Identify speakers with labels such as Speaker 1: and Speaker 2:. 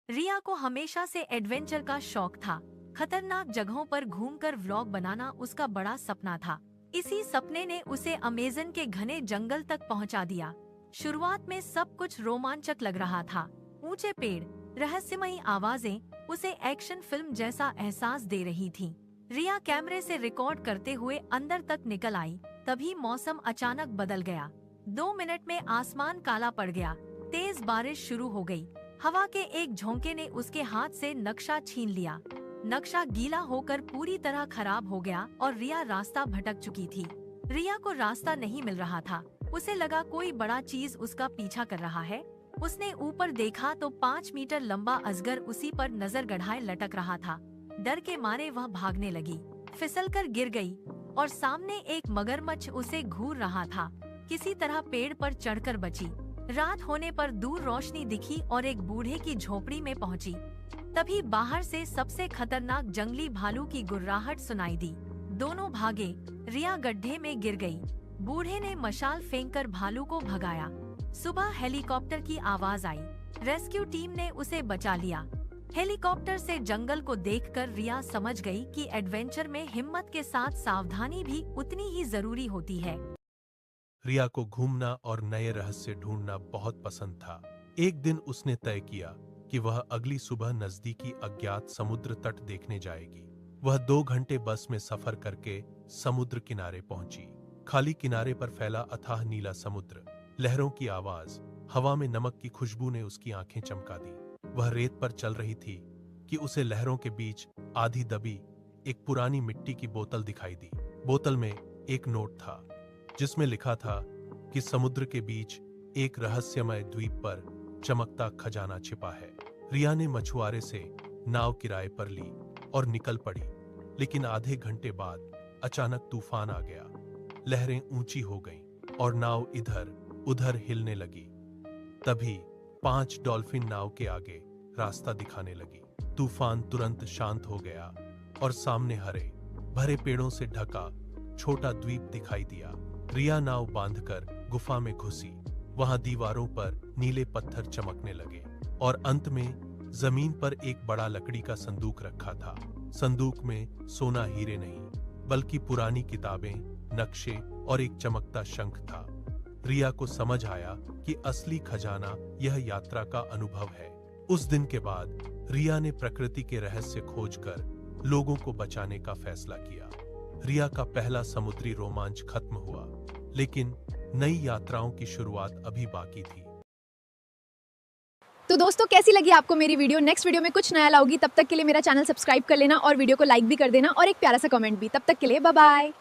Speaker 1: रिया को हमेशा से एडवेंचर का शौक था। खतरनाक जगहों पर घूमकर व्लॉग बनाना उसका बड़ा सपना था। इसी सपने ने उसे अमेज़न के घने जंगल तक पहुंचा दिया। शुरुआत में सब कुछ रोमांचक लग रहा था। ऊंचे पेड़, रहस्यमयी आवाजें उसे एक्शन फिल्म जैसा एहसास दे रही थीं। रिया कैमरे से रिकॉर्ड करते हुए अंदर तक निकल आई। तभी मौसम अचानक बदल गया। 2 मिनट में आसमान काला पड़ गया। तेज बारिश शुरू हो गई। हवा के एक झोंके ने उसके हाथ से नक्शा छीन लिया। नक्शा गीला होकर पूरी तरह खराब हो गया और रिया रास्ता भटक चुकी थी। रिया को रास्ता नहीं मिल रहा था। उसे लगा कोई बड़ा चीज उसका पीछा कर रहा है। उसने ऊपर देखा तो 5 मीटर लंबा अजगर उसी पर नजर गड़ाए लटक रहा था। डर के मारे वह भागने लगी, फिसलकर गिर गई और सामने एक मगरमच्छ उसे घूर रहा था। किसी तरह पेड़ पर चढ़कर बची। रात होने पर दूर रोशनी दिखी और एक बूढ़े की झोपड़ी में पहुंची। तभी बाहर से सबसे खतरनाक जंगली भालू की गुर्राहट सुनाई दी। दोनों भागे। रिया गड्ढे में गिर गई। बूढ़े ने मशाल फेंककर भालू को भगाया। सुबह हेलीकॉप्टर की आवाज आई। रेस्क्यू टीम ने उसे बचा लिया। हेलीकॉप्टर से जंगल को देखकर रिया समझ गई कि एडवेंचर में हिम्मत के साथ सावधानी भी उतनी ही जरूरी होती है।
Speaker 2: रिया को घूमना और नए रहस्य ढूंढना बहुत पसंद था। एक दिन उसने तय किया कि वह अगली सुबह नजदीकी अज्ञात समुद्र तट देखने जाएगी। वह 2 घंटे बस में सफर करके समुद्र किनारे पहुंची। खाली किनारे पर फैला अथाह नीला समुद्र, लहरों की आवाज, हवा में नमक की खुशबू ने उसकी आंखें चमका दी। वह रेत पर चल रही थी कि उसे लहरों के बीच आधी दबी एक पुरानी मिट्टी की बोतल दिखाई दी। बोतल में एक नोट था जिसमें लिखा था कि समुद्र के बीच एक रहस्यमय द्वीप पर चमकता खजाना छिपा है। रिया ने मछुआरे से नाव किराए पर ली और निकल पड़ी। लेकिन आधे घंटे बाद अचानक तूफान आ गया। लहरें ऊंची हो गईं और नाव इधर उधर हिलने लगी। तभी 5 डॉल्फिन नाव के आगे रास्ता दिखाने लगी। तूफान तुरंत शांत हो गया और सामने हरे भरे पेड़ों से ढका छोटा द्वीप दिखाई दिया। रिया नाव बांधकर गुफा में घुसी। वहां दीवारों पर नीले पत्थर चमकने लगे और अंत में जमीन पर एक बड़ा लकड़ी का संदूक रखा था। संदूक में सोना हीरे नहीं बल्कि पुरानी किताबें, नक्शे और एक चमकता शंख था। रिया को समझ आया कि असली खजाना यह यात्रा का अनुभव है। उस दिन के बाद रिया ने प्रकृति के रहस्य खोजकर लोगों को बचाने का फैसला किया। रिया का पहला समुद्री रोमांच खत्म हुआ, लेकिन नई यात्राओं की शुरुआत अभी बाकी थी।
Speaker 3: तो दोस्तों, कैसी लगी आपको मेरी वीडियो? नेक्स्ट वीडियो में कुछ नया लाऊंगी। तब तक के लिए मेरा चैनल सब्सक्राइब कर लेना और वीडियो को लाइक भी कर देना और एक प्यारा सा कमेंट भी। तब तक के लिए बाय बाय।